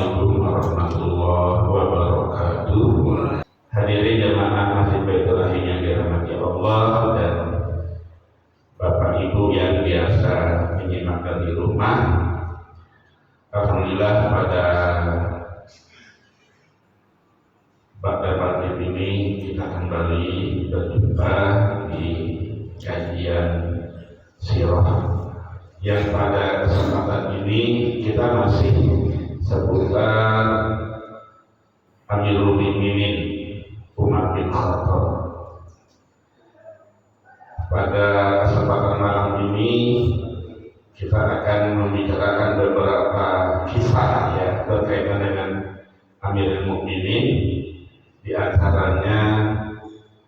Assalamualaikum warahmatullahi wabarakatuh. Hadirin jamaah Masjid Baitul Rahim yang dirahmati Allah dan Bapak Ibu yang biasa menyimak di rumah. Alhamdulillah pada maghrib ini kita kembali berjumpa di kajian sirah yang pada kesempatan ini kita masih seputar Amirul Mukminin Umar bin Khattab. Pada kesempatan malam ini kita akan membicarakan beberapa kisah ya berkaitan dengan Amirul Mukminin, di antaranya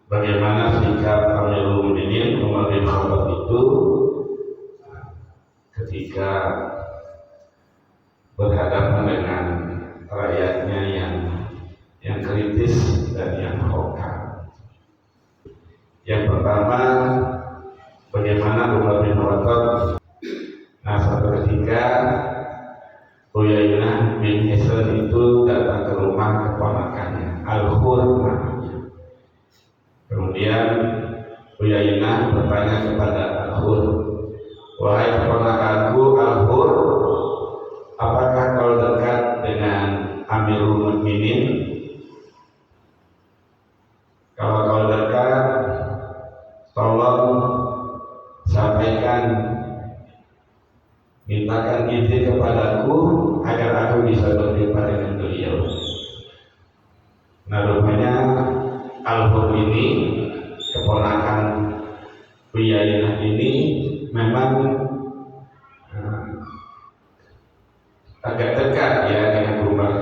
bagaimana sikap Amirul Mukminin Umar bin Khattab itu ketika berhadapan dengan rakyatnya yang kritis dan yang hokam. Yang pertama, bagaimana Umar bin Khattab suatu ketika Uyainah bin Hisn itu datang ke rumah keponakannya, Al-Khur namanya. Kemudian Uyainah bertanya kepada Al-Khur, "Wahai keponakanku Al-Khur, apakah kau dekat dengan Amirul Mukminin? Kalau kau dekat, tolong sampaikan, mintakan izin kepadaku agar aku bisa berjumpa dengan beliau." Nah, rupanya Al-Khur ini, keponakan Uyainah ini memang agak dekat ya dengan Umar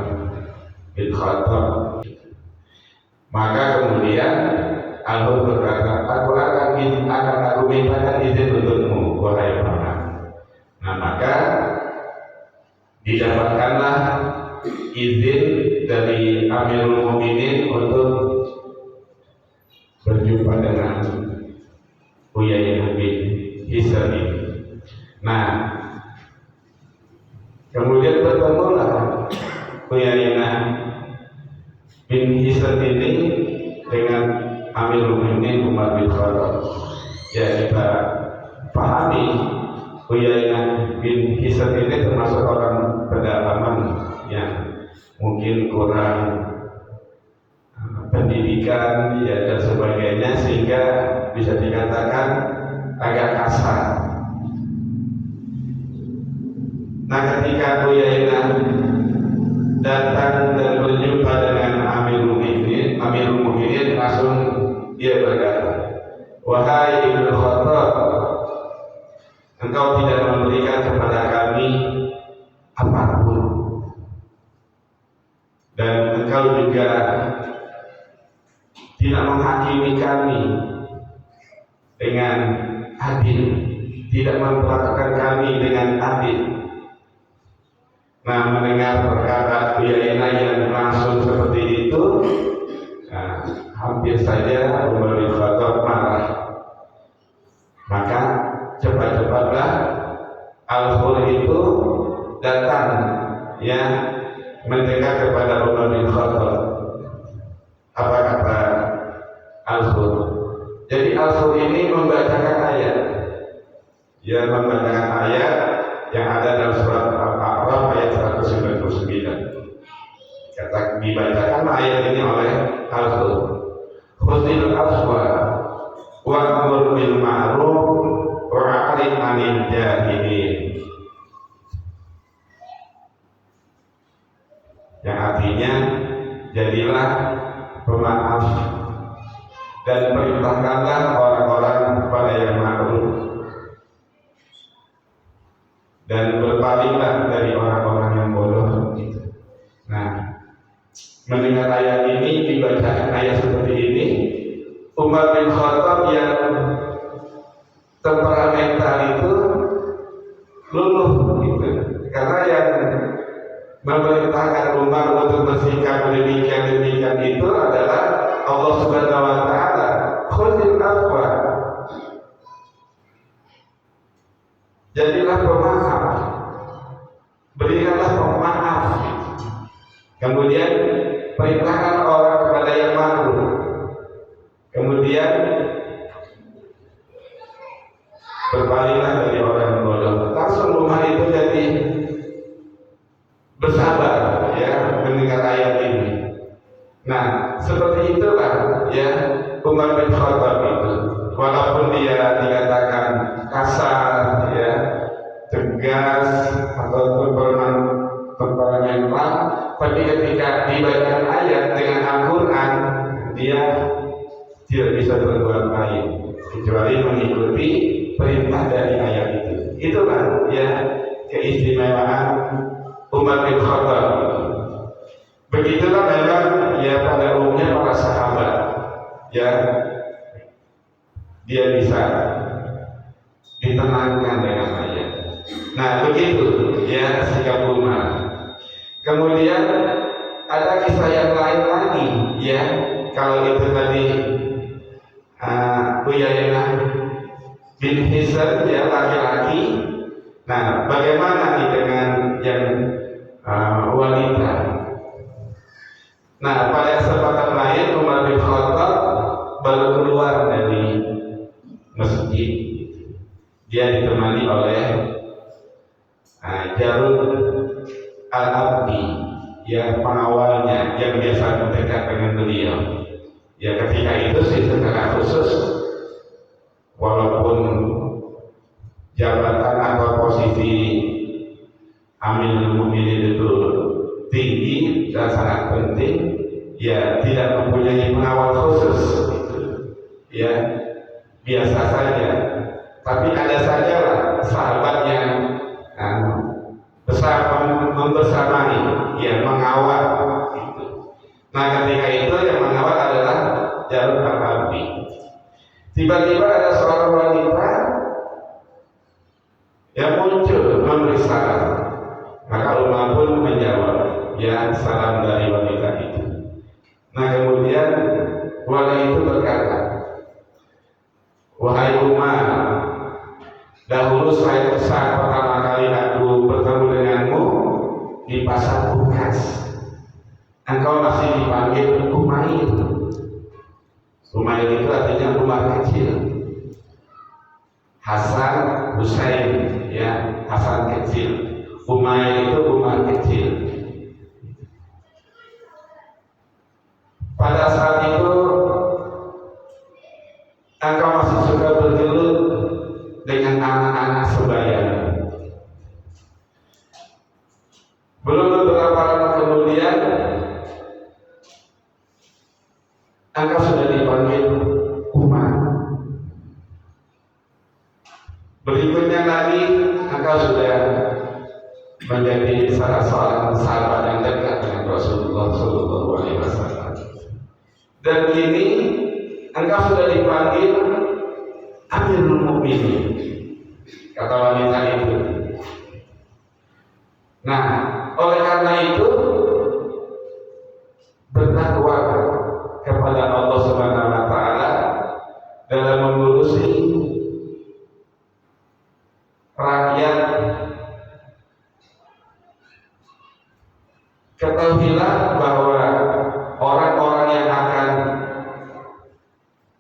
bin Khattab. Maka kemudian Al-Khur berkata, aku mintakan izin untukmu, wahai paman. Nah, maka didapatkanlah izin dari Amirul Mukminin untuk berjumpa dengan Uyainah bin Hisn. Nah, kemudian bertemulah Uyainah bin Hisn ini dengan Amirul Mukminin Umar bin Khattab. Ya, kita pahami Uyainah bin Hisn ini termasuk orang pedalaman yang mungkin kurang pendidikan ya dan sebagainya, sehingga bisa dikatakan agak kasar. Nah, ketika Uyainah datang dan berjumpa dengan Amirul Mukminin, langsung dia berkata, "Wahai Ibnu Khattab, engkau tidak memberikan kepada kami apapun, dan engkau juga tidak menghakimi kami dengan adil, tidak memperlakukan kami dengan adil." Nah, mendengar perkataan Uyainah yang langsung seperti itu, hampir saja Umar bin Khattab marah. Maka cepat-cepatlah Al-Khur itu datang ya mendekat kepada Umar bin Khattab. Apa kata Al-Khur? Jadi Al-Khur ini membacakan ayat. Dia membacakan ayat yang ada dalam surat Al-A'raf ayat 199. Kata dibacakan ayat ini oleh Al-Khur. Khudhil afwa wa'mur bil ma'ruf wa'rid 'anil jahilin. Yang artinya, jadilah pemaaf dan perintahkanlah orang-orang kepada yang ma'ruf dan berpalinglah dari orang-orang yang bodoh. Nah, mendengar ayat ini, dibacakan ayat seperti ini, Umar bin Khattab yang temperamental itu luluh gitu. Karena yang memerintahkan Umar untuk bersikap demikian itu adalah Allah Subhanahu wa taala. Khudil afwa, jadilah pemaaf, berikanlah pemaaf. Kemudian perintahkan orang kepada yang mampu. Kemudian berpalinglah dari orang yang bodoh. Langsung rumah itu jadi bersabar ya mendengar ayat ini. Nah, seperti itulah ya Umar bin Khattab itu. Walaupun dia dikatakan kasar ya, tegas atau temperamental, tapi ketika dibacakan ayat dengan Al-Quran, dia tidak bisa berbuat baik kecuali mengikuti perintah dari ayat itu. Itulah ya keistimewaan Umar bin Khattab. Begitulah memang ya pada umumnya para sahabat ya, dia bisa ditenangkan dengan ayat. Nah begitu ya sikap Umar. Kemudian ada kisah yang lain lagi ya, kalau itu tadi Uyainah bin Hisn ya laki-laki. Nah bagaimana nih dengan yang wanita? Nah pada kesempatan lain Umar bin Khattab baru keluar dari masjid, dia ditemani oleh Jarud al-Abdi yang pengawalnya yang biasa mendekat dengan beliau. Ya ketika itu sih secara khusus, walaupun jabatan atau posisi Amirul Mukminin itu tinggi dan sangat penting, ya tidak mempunyai pengawal khusus gitu. Ya biasa saja. Tapi ada sajalah sahabat yang membersamai, ya mengawal gitu. Nah ketika itu yang mengawal adalah Jarud al-Abdi. Tiba-tiba ada seorang wanita yang muncul memberi salam. Maka Umar pun menjawab, ya salam dari wanita itu. Nah kemudian wanita itu berkata, wahai Umar, dahulu saya pertama kali aku bertemu denganmu di pasar Bukas. Engkau masih dipanggil Umair. Umair itu artinya Umar kecil. Hasan, Husain, ya Hasan kecil. Umair itu Umar kecil. Pada saat itu engkau masih suka bergelut dengan anak-anak sebayanya. Belum beberapa lama kemudian engkau sudah dipanggil Umar. Berikutnya lagi engkau sudah menjadi salah seorang sahabat yang dekat dengan Rasulullah SAW. Dan kini engkau sudah dipanggil Amirul Mukminin, kata wanita itu. Nah, oleh karena itu bertakwa kepada Allah Subhanahu wa taala dalam mengurusi rakyat. Ketahuilah bahwa orang-orang yang akan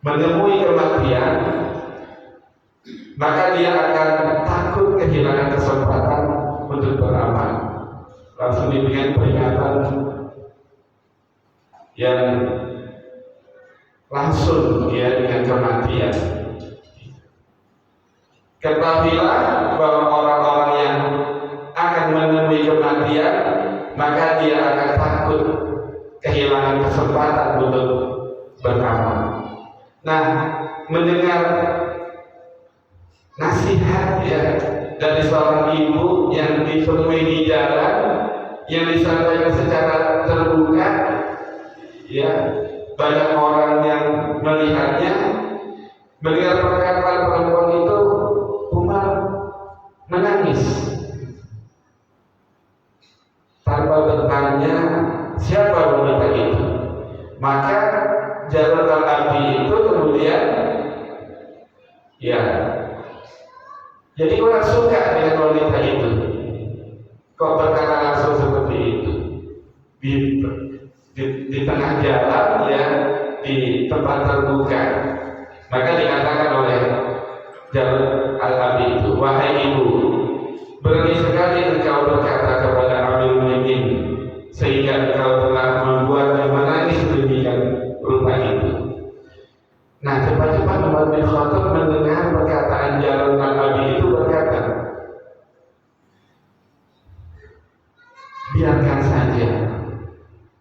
menemui kematian, maka dia akan takut kehilangan kesempatan untuk beramal. Langsung diberikan peringatan yang langsung ya dengan kematian. Ketahuilah bahwa orang-orang yang akan menemui kematian, maka dia akan takut kehilangan kesempatan untuk beramal. Nah, mendengar nasihat ya dari seorang ibu yang ditemui di jalan, yang disampaikan secara terbuka, ya banyak orang yang melihatnya. Mendengar perkataan perempuan itu, Umar menangis tanpa bertanya siapa wanita itu. Maka Jarud al-Abdi itu kemudian ya jadi orang suka dengan wanita itu. Kok berkata langsung seperti itu? di, di tengah jalan ya, di tempat terbuka. Maka dikatakan oleh Jalal Al-Abi itu, wahai ibu, berani sekali engkau berkata kepada Amirul Mukminin sehingga engkau telah membuatnya menangis demikian rupa itu. Nah, cepat-cepat Umar bin Khattab mendengar perkataan Jalal Al-Abi itu, berkata, biarkan saja.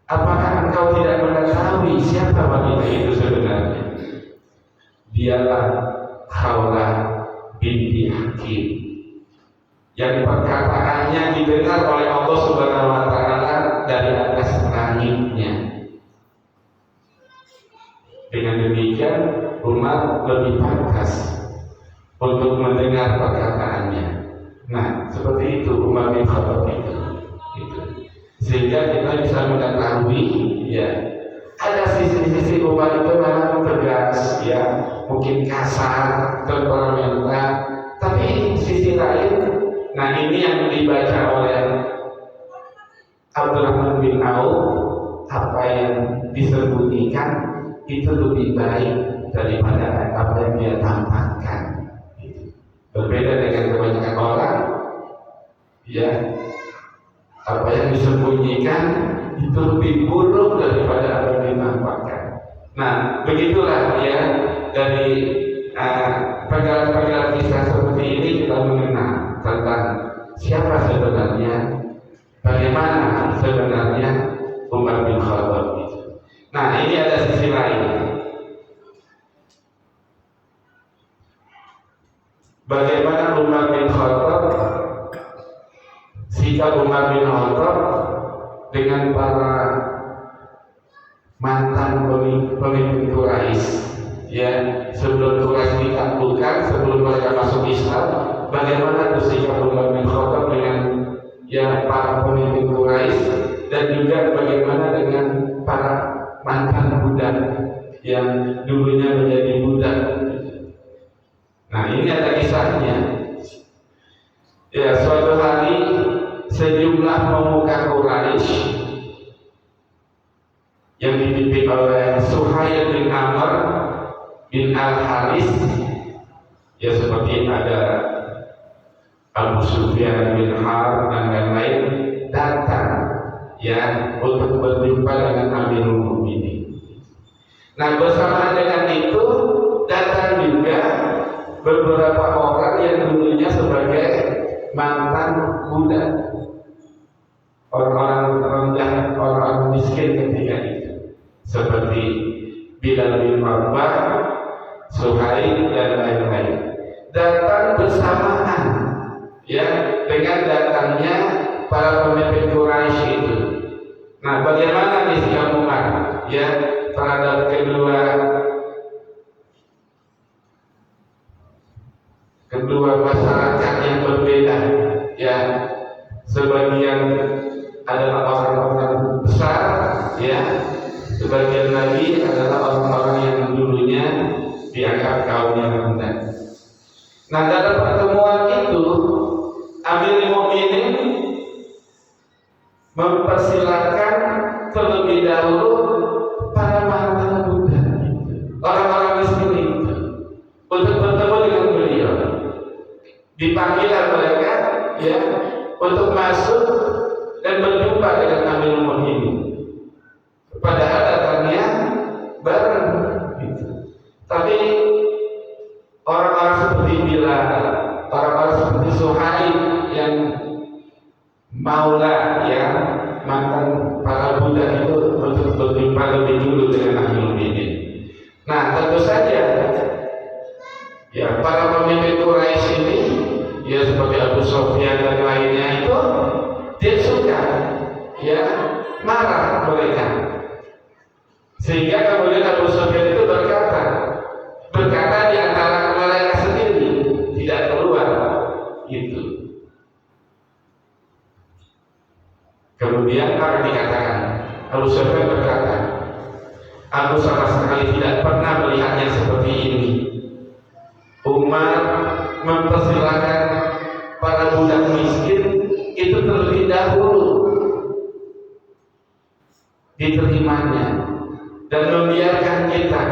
Apakah engkau tidak mengetahui siapa wanita itu sebenarnya? Dialah Khawlah binti Hakim, yang perkataannya didengar oleh Allah Subhanahu wa taala dari atas langitnya. Dengan demikian Umar lebih pantas untuk mendengar perkataannya. Nah, seperti itu Umar bin Khattab itu. Sehingga kita bisa mengetahui ya, ada sisi-sisi Umar itu memang tegas ya, mungkin kasar, temperamental, tapi sisi lain, nah ini yang dibaca oleh Abdurrahman bin Auf, apa yang disembunyikan itu lebih baik daripada apa yang dia tampakkan. Berbeda dengan kebanyakan orang ya, apa yang disembunyikan itu lebih buruk daripada apa yang ditampakkan. Nah, begitulah ya, dari penggalan-penggalan kisah seperti ini kita mengenal tentang siapa sebenarnya, bagaimana sebenarnya Umar bin Khattab itu. Nah, ini ada sisi lain. Bagaimana Umar bin Khattab, sikap Umar bin Khattab dengan para mantan pemimpin Quraisy ya, sebelum Quraisy ditaklukkan, sebelum mereka masuk Islam, bagaimana sikap Umar bin Khattab dengan ya para pemimpin Quraisy, dan juga bagaimana dengan para mantan budak yang dulunya menjadi budak. Nah, ini ada kisahnya. Ya, suatu hari sejumlah pemuka Quraisy yang dipimpin oleh Suhail bin Amr bin Al-Haris, ya seperti ada Abu Sufyan bin Harb dan lain-lain, datang ya untuk berjumpa dengan Amirul Mukminin. Nah, bersamaan dengan itu datang juga beberapa orang yang dulunya sebagai mantan budak, orang-orang rendah, orang miskin ketika itu, seperti Bilal bin Rabah, Suhail dan lain-lain, datang bersamaan ya dengan datangnya para pemimpin Quraisy itu. Nah, bagaimana nih sikap Umar ya terhadap kedua masyarakat yang berbeda ya, sebagian adalah orang-orang besar ya, sebagian lagi adalah orang-orang yang dulunya dianggap kaum yang rendah. Nah, dalam pertemuan itu Amirul Mukminin mempersilahkan terlebih dahulu para mantan budak, orang-orang miskin itu, untuk bertemu dengan beliau. Dipanggillah mereka ya untuk masuk dan berjumpa dengan Amirul Mukminin. Padahal datangnya bareng gitu. Tapi orang-orang seperti Bilal, orang-orang seperti Suhail yang maula ya, mantan para budak itu, untuk berjumpa lebih dulu dengan Amirul Mukminin. Nah, tentu saja ya para pemimpin Quraisy ini ya seperti Abu Sufyan dan lainnya itu dia suka ya marah mereka, sehingga kemudian Abu Sufyan itu berkata di antara mereka sendiri, tidak keluar gitu. Kemudian apa dikatakan? Abu Sufyan berkata, aku sama sekali tidak pernah melihatnya seperti ini. Umar mempersilahkan para budak miskin itu terlebih dahulu diterimanya dan membiarkan kita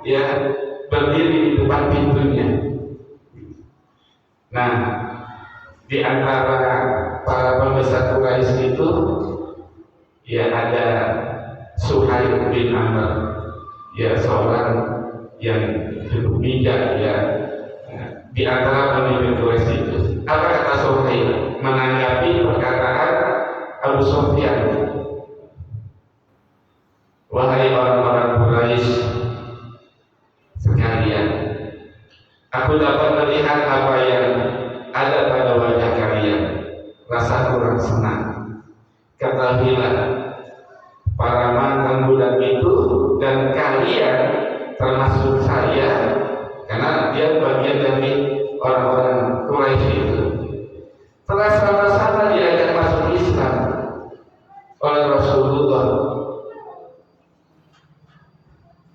ya berdiri di depan pintunya. Nah, di antara para pembesar Quraisy itu ya ada Suhaib bin Amr, ya seorang yang cukup bijak ya di antara pemimpin Quraisy itu. Apa kata Suhaib menanggapi perkataan Abu Sufyan? Wahai orang-orang Quraisy sekalian, aku dapat melihat apa yang ada pada wajah kalian, rasa kurang senang. Ketahuilah, para mantan budak itu dan kalian termasuk saya, karena dia bagian dari orang-orang Quraisy itu, telah sama-sama diajak masuk Islam oleh Rasulullah.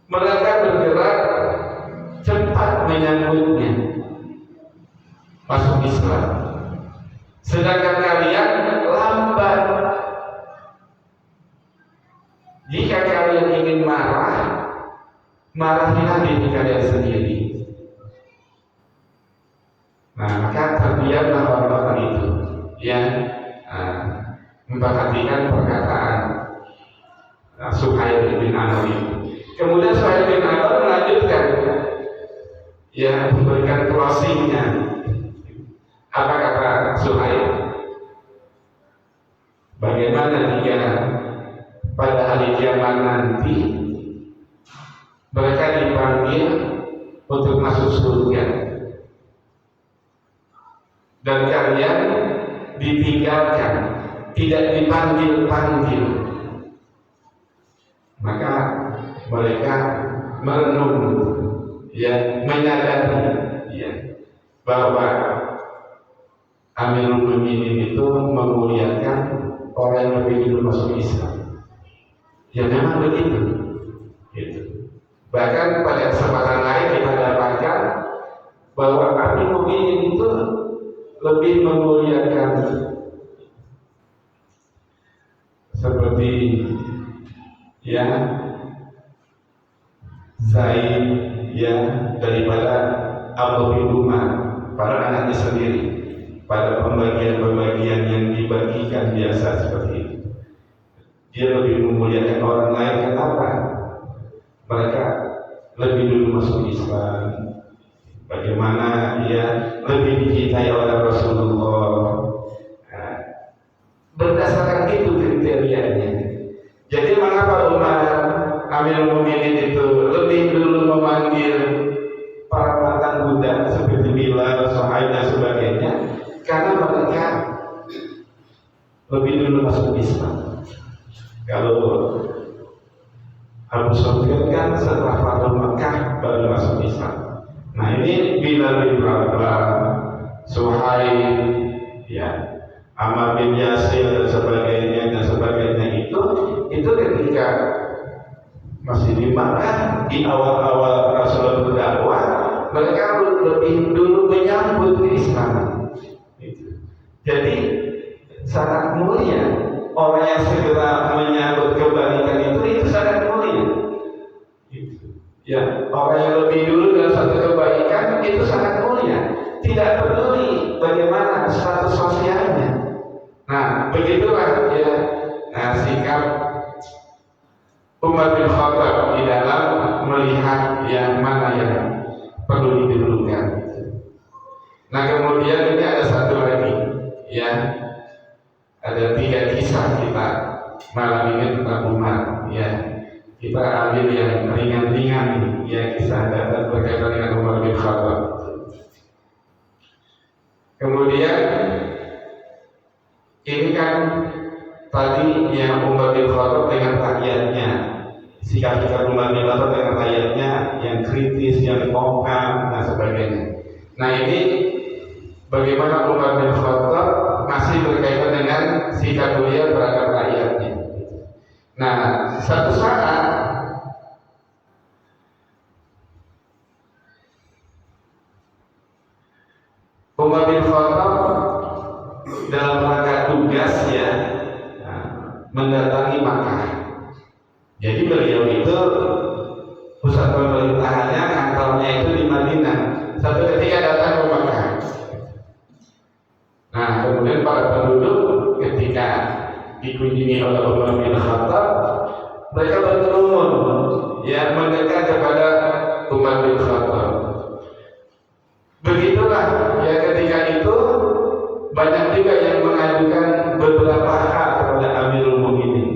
Mereka bergerak cepat menyambutnya masuk Islam, sedangkan kalian lambat. Jika kalian ingin marah, marahilah diri kalian sendiri. Nah, maka terdiamlah orang-orang itu yang memperhatikan perkataan Suhaib bin Amr. Kemudian Suhaib bin Amr melanjutkan ya memberikan closingnya. Apa kata Suhaib? Bagaimana jika pada hari kiamat nanti mereka dipanggil untuk masuk surga dan kalian ditinggalkan, tidak dipanggil-panggil? Maka mereka merenung, ya, menyadari, ya, bahwa Amirul Mukminin itu memuliakan orang yang lebih dulu masuk Islam. Ya memang begitu. Gitu. Bahkan pada kesempatan lain kita dapatkan bahwa Amirul Mukminin itu lebih memuliakan seperti ya Zaid ya daripada Abu bin Umar, para anaknya sendiri, pada pembagian-pembagian yang dibagikan biasa seperti itu. Dia lebih memuliakan orang lain. Kenapa? Mereka lebih dulu masuk Islam. Bagaimana dia lebih dicintai oleh Rasulullah. Nah, berdasarkan itu kriterianya. Jadi mengapa Umar Amirul Mukminin itu lebih dulu memanggil para mantan budak seperti Bilal, Suhaib dan sebagainya? Karena mereka lebih dulu masuk Islam. Kalau Abu Sufyan kan setelah Fathu Makkah baru masuk Islam. Nah ini Bilal bin Rabah, Suhaib, ya, Ammar bin Yasir dan sebagainya itu ketika masih di Makkah di awal-awal Rasulullah berdakwah, mereka lebih dulu menyambut Islam. Jadi sangat mulia. Orang yang segera menyambut kebaikan itu sangat mulia. Ya, orang yang lebih dulu dalam satu kebaikan itu sangat mulia. Tidak peduli bagaimana status sosialnya. Nah, begitulah ya sikap Umar bin Khattab di dalam melihat yang mana yang perlu didahulukan. Nah, kemudian ini ada satu lagi, ya. Ada 3 kisah kita malam ini tentang Umar, ya. Kita ambil yang ringan-ringan, ya, kisah dan berkaitan dengan Umar bin Khattab. Kemudian ini kan tadi yang Umar bin Khattab dengan rakyatnya, sikap-sikap Umar bin Khattab dengan rakyatnya yang kritis, yang kompak dan sebagainya. Nah ini bagaimana Umar bin Khattab masih berkaitan dengan sikap beliau terhadap rakyatnya. Nah, satu saat Umar bin Khattab dalam rangka tugas ya mendatangi Makkah. Jadi beliau itu pusat pemerintahannya, kantornya itu di Madinah. Satu ketika datang ke Mekah. Nah, kemudian para penduduk ketika dikunjungi oleh Umar bin Khattab, mereka berkerumun ya mendekat kepada Umar bin Khattab. Begitulah ya, ketika itu banyak juga yang mengajukan beberapa hak kepada Amirul Mukminin.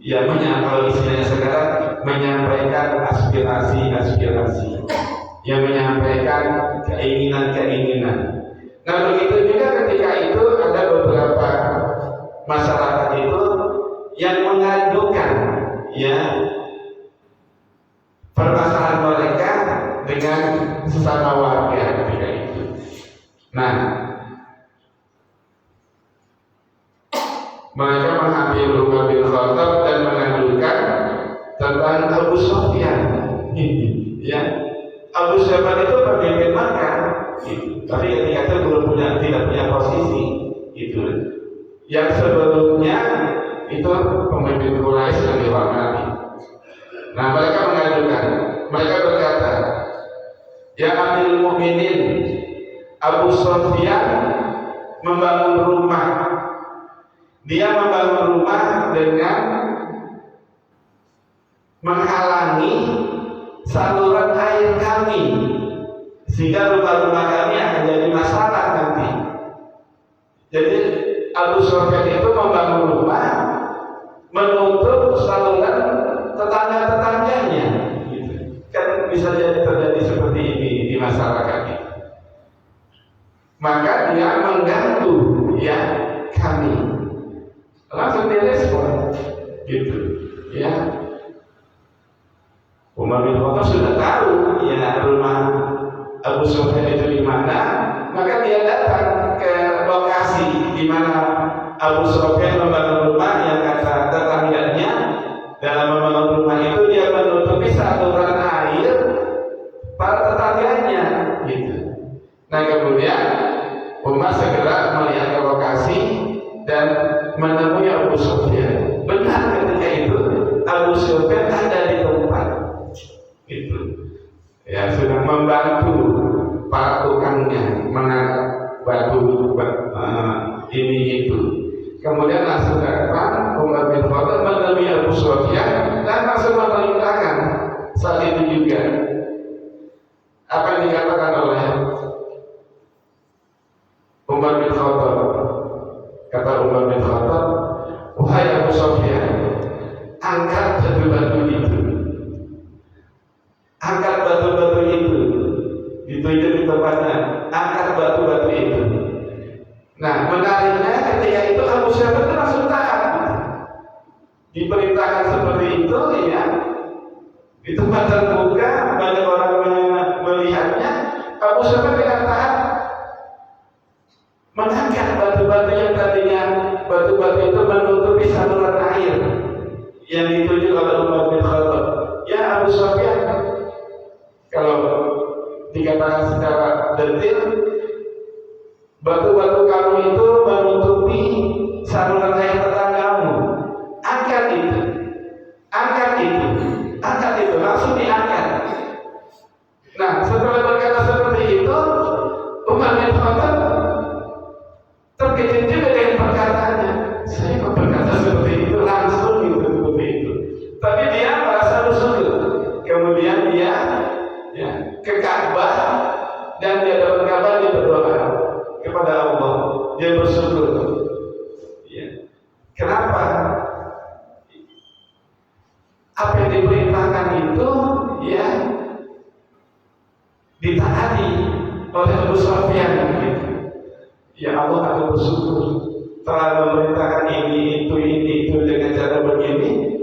Ya, kalau istilahnya sekarang menyampaikan aspirasi, yang menyampaikan keinginan. Nah, begitu juga ketika itu ada beberapa masyarakat itu yang mengajukan ya permasalahan mereka dengan sesama warga ketika itu. Nah, mereka menghampiri Umar bin Khattab dan mengadukan tentang Abu Sufyan. Ya, Abu Sufyan itu pemimpin Makkah, tapi ketika itu tidak punya posisi itu. Yang sebelumnya itu pemimpin Quraisy yang dihormati. Nah, mereka mengadukan, mereka berkata, ya Amirul Mukminin, Abu Sufyan membangun rumah. Dia membangun rumah dengan menghalangi saluran air kami, sehingga rumah-rumah kami akan jadi masalah nanti. Jadi Abu Sufyan itu membangun rumah menutup saluran tetangga-tetangganya. Kan bisa jadi terjadi seperti ini di masyarakat ini. Maka dia mengganggu ya kami. Langsung direspon gitu ya. Umar bin Khattab sudah tahu ya rumah Abu Sufyan itu di mana, maka dia datang ke lokasi di mana Abu Sufyan membangun rumah, yang kata tetangganya dalam membangun rumah itu dia menutupi saluran air para tetangganya gitu. Nah, kemudian Umar segera melihat ke lokasi dan menemui Abu Sufyan. Benar ketika itu Abu Sufyan ada di tempat itu, ya sedang membantu para tukangnya mengangkat batu ini itu. Kemudian langsung datang Umar bin Khattab menemui Abu Sufyan dan langsung memerintahkan saat itu juga apa yang dikatakan oleh Umar bin Khattab. Kata Umar bin Khattab, wahai Abu Sufyan, angkat batu-batu itu, angkat batu-batu itu, ditunjuk di tempatnya, angkat batu-batu itu. Nah, menariknya ketika itu Abu Sufyan itu langsung taat. Diperintahkan seperti itu ya, di tempat terbuka banyak orang melihatnya, Abu Sufyan dengan taat mengangkat batu-batu yang tadinya batu-batu itu menutupi saluran air yang ditunjuk oleh Umar bin Khattab. Ya Abu Sufyan, kalau dikatakan secara detail, batu-batu kamu itu menutupi saluran air tetanggamu. Angkat itu, angkat itu, angkat itu, langsung diangkat. Nah, setelah berkata seperti itu, Umar bin Khattab terkejut juga dengan perkataannya. Saya kok berkata seperti itu langsung gitu, seperti itu. Tapi dia merasa bersyukur. Kemudian dia ya, ke Ka'bah dan dia dapat kabar, dia berdoa kepada Allah. Dia bersyukur. Ya. Kenapa? Apa yang diperintahkan itu ya ditaati oleh Abu Sufyan gitu. Ya Allah, aku bersyukur telah memerintahkan ini itu dengan cara begini.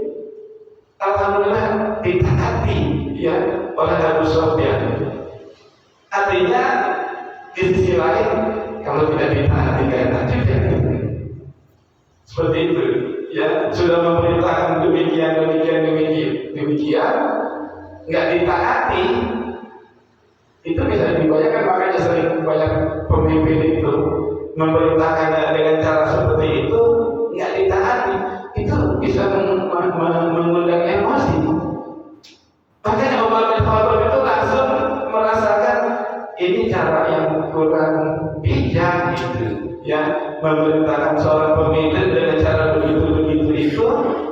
Alhamdulillah ditaati ya oleh Abu Sufyan. Artinya di sisi lain kalau tidak ditaati kayak juga. Seperti itu ya, sudah memerintahkan demikian, nggak ditaati, itu bisa dibayangkan. Makanya sering banyak pemimpin itu memerintahkannya dengan cara seperti itu, nggak ditaati, itu bisa mengundang emosi. ya memerintahkan seorang pemimpin dengan cara begitu itu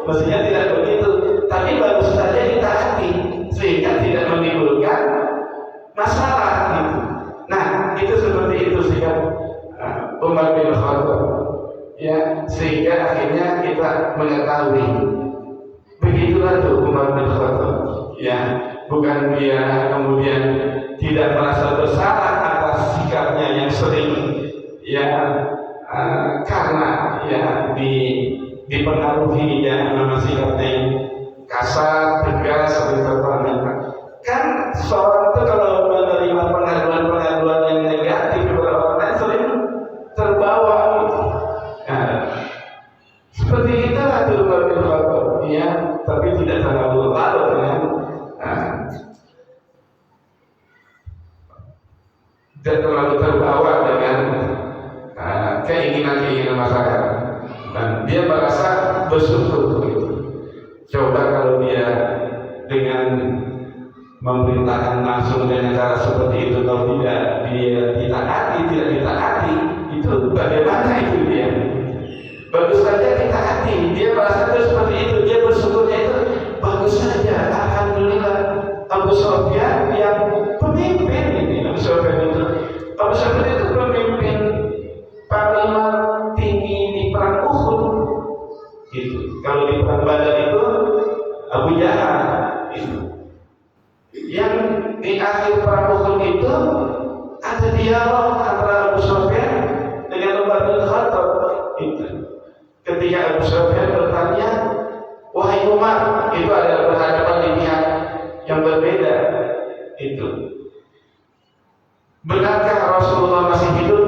mestinya tidak begitu, tapi bagus saja ditaati sehingga tidak menimbulkan masalah gitu. Nah itu seperti itu sikap Umar bin Khattab, ya, sehingga akhirnya kita mengetahui begitulah tuh Umar bin Khattab, ya, bukan dia kemudian tidak merasa bersalah atas sikapnya yang sering, ya, karena ya dipengaruhi ya sama sikapnya yang kasar, tegas, sering terpandang. Kan seorang itu kalau menerima pengaduan yang negatif kepada orang lain sering terbawa gitu. Nah, seperti itulah tuh Umar bin Khattab, ya, tapi tidak terlalu larut dengan dan terlalu terbawa dengan keinginan masyarakat, dan dia merasa bersyukur gitu. Coba kalau dia dengan memerintahkan langsung dengan cara seperti itu, kalau tidak dia tidak ditaati, itu bagaimana itu dia? Bagus saja ditaati, dia merasa itu seperti itu, dia bersyukurnya itu bagus saja. Alhamdulillah Abu Sufyan yang pemimpin ini, Abu Sufyan itu pemimpin panglima tinggi di perang Uhud. Gitu. Kalau di perang Badar itu Abu Jahal. Gitu. Yang di akhir perang Uhud itu ada dialog antara Abu Sufyan dengan Umar bin Khattab. Gitu. Ketika Abu Sufyan bertanya, wahai Umar, itu adalah berhadapan di pihak yang berbeda. Itu. Benarkah Rasulullah masih hidup?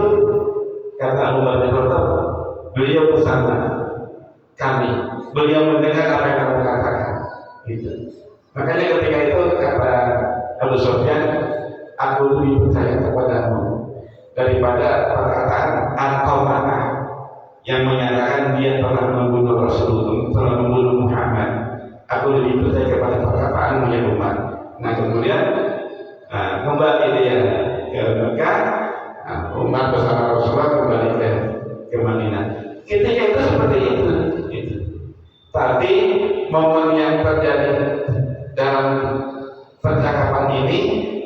Kata Umar bin Khattab, beliau bersama kami, beliau mendengar apa yang kamu katakan. Gitu. Makanya ketika itu kata Abu Sufyan, aku lebih percaya kepadamu daripada perkataan Al-Qamah yang menyatakan dia telah membunuh Rasulullah, telah membunuh Muhammad. Aku lebih percaya kepada perkataanmu ya Umar. Nah kemudian kembali dia ke Mekah, Umar bersama Rasulullah kembali ke Madinah. Ketika itu seperti itu. Gitu. Tapi momen yang terjadi dalam percakapan ini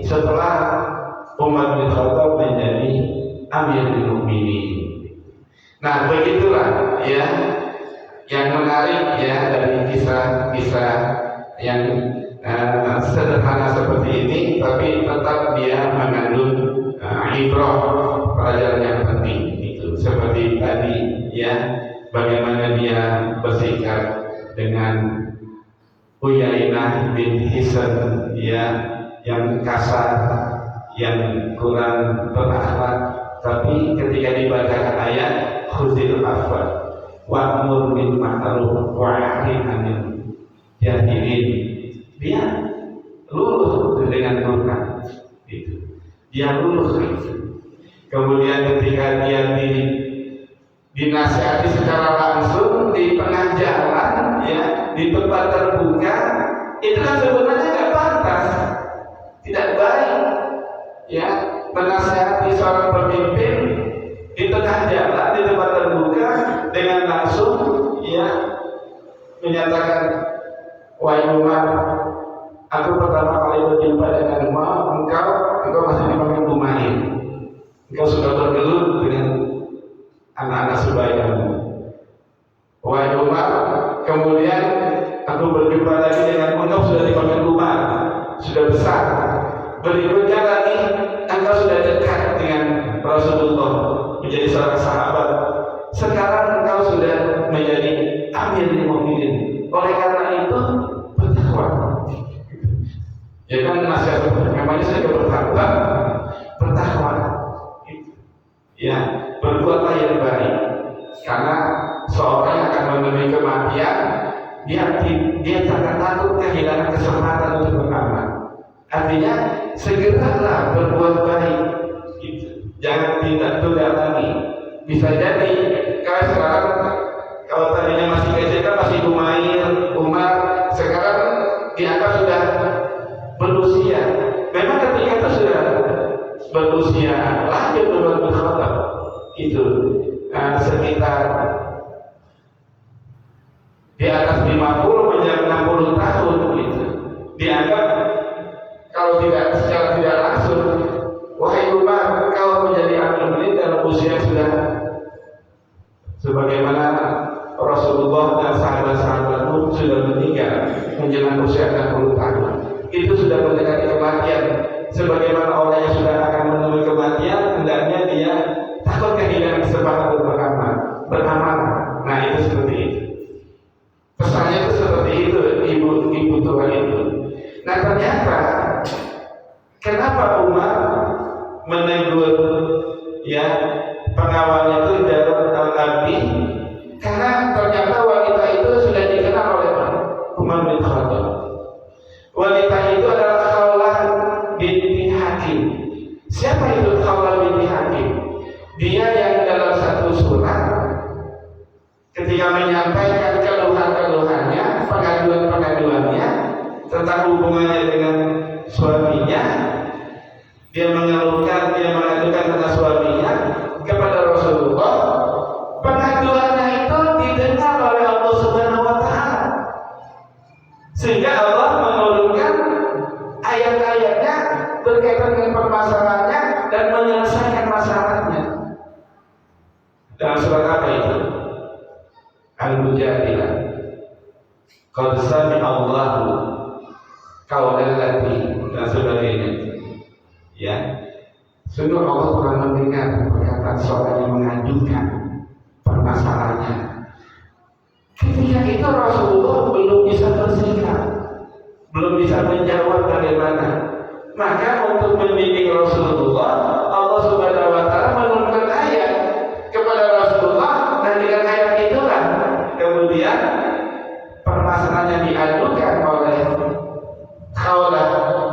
setelah Umar bin Khattab menjadi Amirul Mukminin. Nah begitulah ya yang menarik ya dari kisah-kisah yang sederhana seperti ini, tapi tetap dia mengandung ibrah, pelajaran yang penting. Itu seperti tadi ya, bagaimana dia bersikap dengan Uyainah bin Hisn ya, yang kasar, yang kurang berakhlak, tapi ketika dibacakan ayat khuzil afwa wa'mur bil ma'ruf wa'rid 'anil jahilin, dia luluh dengan Quran itu. Dia luluh itu. Kemudian ketika dia dinasihati secara langsung di tengah jalan ya, di tempat terbuka, itu kan sebenarnya nggak pantas, tidak baik ya, menasihati seorang pemimpin di tengah jalan di tempat terbuka dengan langsung ya menyatakan, wahai Umar, aku pertama kali berjumpa denganmu, engkau masih dipanggil Umair, engkau sudah bergelut dengan anak-anak sebayamu. Wahai Umar, kemudian aku berjumpa lagi denganmu, engkau sudah dipanggil Umar, sudah besar. Berikutnya lagi, engkau sudah dekat dengan Rasulullah, menjadi seorang sahabat. Sekarang engkau sudah menjadi Amirul Mukminin. Oleh karena itu, bertakwa. Ya kan nasihat namanya saya bertakwa. Ya, berbuatlah yang baik. Karena seorang yang akan menemui kematian, dia takkan takut kehilangan kesempatan untuk beramal. Artinya segeralah berbuat baik. Gitu. Jangan tidak tunda lagi. Bisa jadi kalau sekarang, kalau tadinya masih kecil masih Umar, sekarang dianggap sudah berusia. Memang ketika itu sudah berusia lanjut Umar bin Khattab itu 50 menjelang 60 tahun gitu. Dianggap kalau secara tidak langsung, wahai Umar, kau menjadi ahlul bait dalam usia sudah sebagaimana Rasulullah dan sahabat-sahabatmu sudah meninggal menjelang usia 60 tahun. Itu sudah mendekati kematian. Sebagaimana orang yang sudah akan menemui kematian, hendaknya dia takut kehilangan kesempatan untuk beramal. Nah, itu seperti itu. Pesannya itu seperti itu, ibu tua itu. Nah, ternyata kenapa Umar menegur pengawalnya itu Jarud al-Abi? Karena ternyata wanita itu sudah dikenal oleh Umar bin Khattab. Wanita itu adalah Khawlah binti Hakim. Siapa itu Khawlah binti Hakim? Dia yang dalam satu surat ketika menyampaikan keluhan-keluhannya, pengaduan-pengaduannya tentang hubungannya dengan suaminya, dia mengeluhkan, dia mengadukan tentang suaminya kepada Rasulullah. Pengaduannya itu didengar oleh Allah Subhanahu wa Ta'ala, sehingga Allah menurunkan ayat-ayatnya berkaitan dengan permasalahannya dan menyelesaikan masalahnya. Dalam surat apa itu? Al-Mujadilah. Qad sami'a Allahu qawlan lati dan sebagainya. Ya, sungguh Allah telah mendengar perkataan seorang yang mengajukan permasalahannya. Ketika itu Rasulullah belum bisa bersikap, belum bisa menjawab bagaimana. Maka untuk mendidik Rasulullah, Allah Subhanahu wa Ta'ala menurunkan ayat kepada Rasulullah, dan dengan ayat itulah kemudian permasalahan yang diadukan oleh Khawlah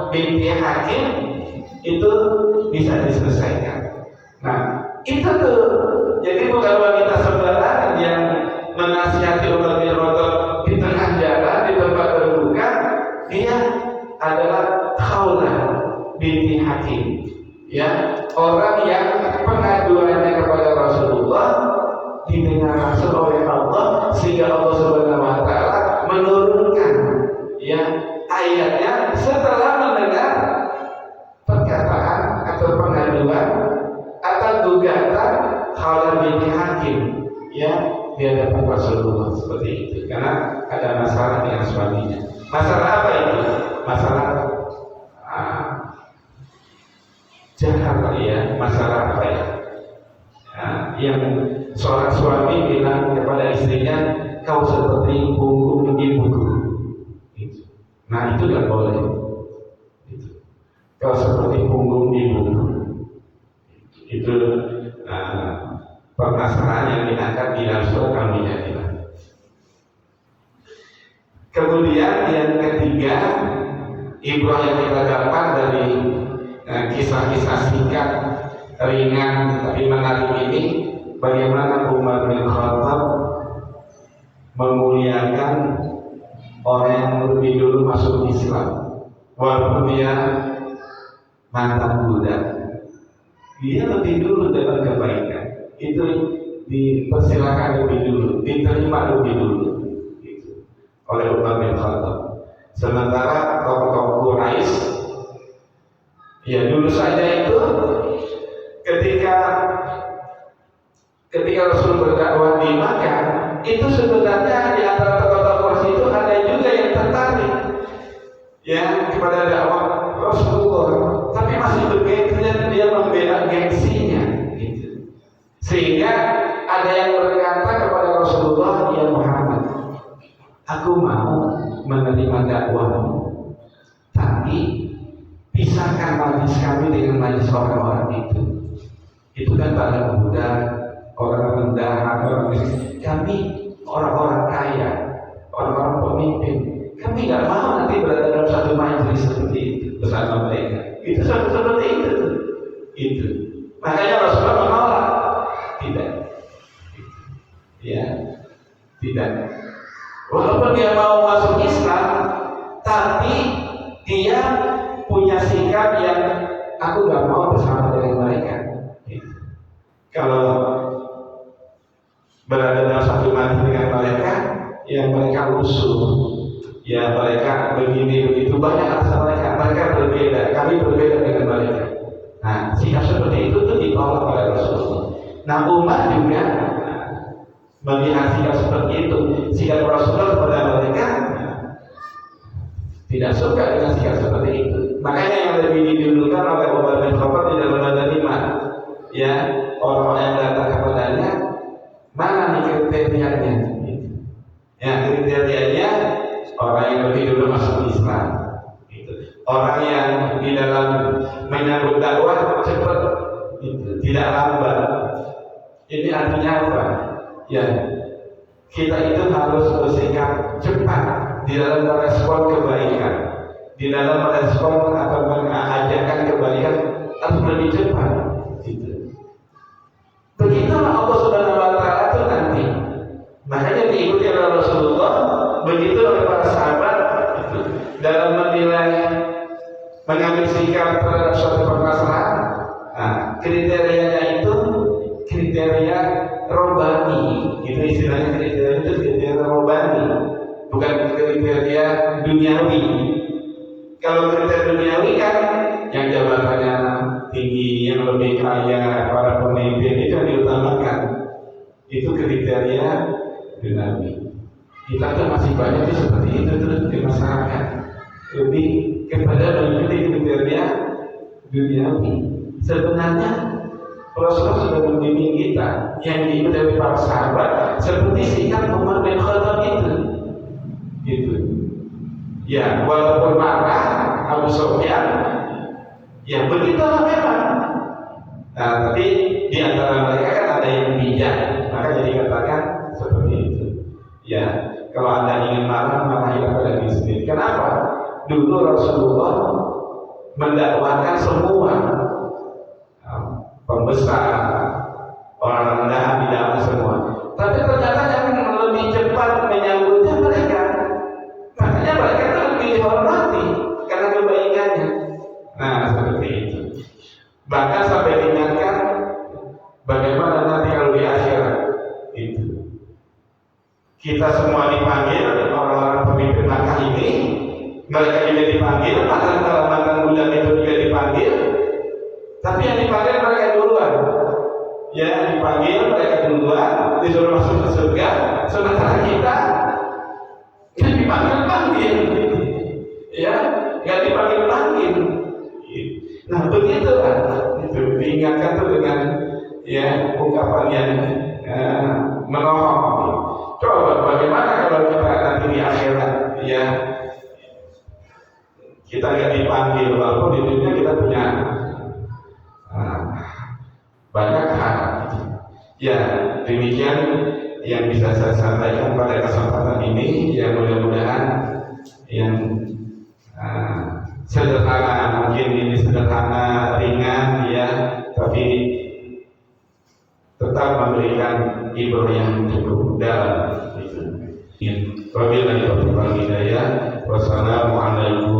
binti Hakim itu bisa diselesaikan. Nah, itu tuh. Jadi bukan wanita sembarangan yang menasihati Umar bin Khattab di tengah jalan, di tempat terbuka. Dia adalah Khawlah binti Hakim, orang yang pengaduannya kepada Rasulullah didengar langsung oleh Allah, sehingga Allah Subhanahu wa Ta'ala menurunkan ayatnya setelah mendengar perkataan atau pengaduan atau gugatan Khawlah binti Hakim di hadapan Rasulullah seperti itu, karena ada masalah dengan suaminya. Masalah apa itu? Masalah jahat masalah apa ya? Yang seorang suami bilang kepada istrinya, kau seperti punggung ibuku. Nah, itu tidak boleh. Kau seperti punggung ibuku. Itu permasalahan yang diangkat di dalam surat Al-Mujadilah. Kemudian yang ketiga, ibrah yang kita dapat dari kisah-kisah singkat, ringan tapi menarik ini, bagaimana Umar bin Khattab memuliakan orang yang lebih dulu masuk Islam, walaupun dia mantan budak. Dia lebih dulu dalam kebaikan, itu dipersilakan lebih dulu, diterima lebih dulu oleh Umar bin Khattab. Sementara tokoh-tokoh Quraisy dulu saja itu ketika Rasul berdakwah di Makkah, itu sebenarnya di antara tokoh-tokoh Quraisy itu ada juga yang tertarik kepada dakwah Rasulullah, tapi masih begitu dia membela gengsinya gitu. Sehingga ada yang berkata kepada Rasulullah, ya Muhammad, aku mau menerima dakwahmu, tapi pisahkan majlis kami dengan majlis orang-orang itu. Itu kan para pemuda, orang rendahan, orang miskin. Kami orang-orang kaya, orang-orang pemimpin. Kami nggak mau nanti berada dalam satu majlis seperti itu bersama mereka. Itu seperti itu. Itu. Makanya Rasulullah menolak. Tidak. Tidak. Walaupun dia mau masuk Islam, tapi dia punya sikap yang aku nggak mau bersama dengan mereka. Kalau berada dalam satu majlis dengan mereka, yang mereka mereka rusuh, ya mereka begini begitu, banyak alasan mereka berbeda, kami berbeda dengan mereka. Nah, sikap seperti itu tuh ditolak oleh Rasulullah. Nah, umat juga melihat sikap seperti itu, sikap Rasulullah kepada mereka tidak suka dengan sikap seperti itu. Makanya yang lebih didahulukan oleh Umar bin Khattab di dalam menerima, ya orang-orang yang datang kepadanya, mana nih kriterianya? Ya, kriterianya orang yang lebih dulu masuk Islam, gitu. Orang yang di dalam menyambut dakwah cepat, gitu. Tidak lambat. Ini artinya apa? Ya, kita itu harus bersikap cepat di dalam merespon kebaikan, di dalam merespon atau mengajarkan kebaikan harus lebih cepat. Gitu. Begitulah Allah Subhanahu Wa Taala itu nanti. Makanya diikuti oleh Rasulullah, begitu oleh para sahabat itu, dalam menilai, mengambil sikap terhadap suatu permasalahan. Nah, kriterianya itu kriteria robani, itu istilahnya, kriteria itu kriteria robani, bukan kriteria duniawi. Kalau kriteria duniawi kan yang jabatannya tinggi, yang lebih kaya, para pemimpin itu yang diutamakan, itu kriteria duniawi. Kita tuh masih banyak tuh seperti itu tuh di masyarakat, lebih kepada mengikuti kriteria duniawi. Sebenarnya Rasulullah sudah membimbing kita yang diikuti dari para sahabat seperti sikap Umar bin Khattab itu, gitu. Ya, walaupun marah Abu Sufyan, ya begitulah memang. Nah, tapi di antara mereka kan ada yang bijak, maka jadi katakan seperti itu. Ya, kalau Anda ingin marah, marahilah pada diri sendiri. Kenapa? Dulu Rasulullah mendakwakan semua pembesar, orang rendahan di dalam semua. Tapi ternyata yang lebih cepat menyambutnya mereka. Makanya mereka itu lebih dihormati karena kebaikannya. Nah, seperti itu. Bahkan sampai diingatkan bagaimana nanti kalau di akhirat itu kita semua dipanggil, orang-orang pemimpin Makkah ini, mereka juga dipanggil, mantan budak itu juga dipanggil, tapi yang dipanggil mereka duluan. Ya, dipanggil mereka duluan, disuruh masuk ke surga, sementara kita dipanggil-panggil, ya, nggak dipanggil-panggil. Nah, begitulah, itu diingatkan tuh dengan ya ungkapan yang menohok. Coba bagaimana kalau kita nanti di akhirat, ya, kita nggak dipanggil, walaupun di dunia kita punya banyak hal. Ya, demikian yang bisa saya sampaikan pada kesempatan ini. Ya, mudah-mudahan yang sederhana, mungkin ini sederhana, ringan, ya, tapi tetap memberikan ibadah yang cukup dalam. Wabillahi taufiq wal hidayah. Wassalamualaikum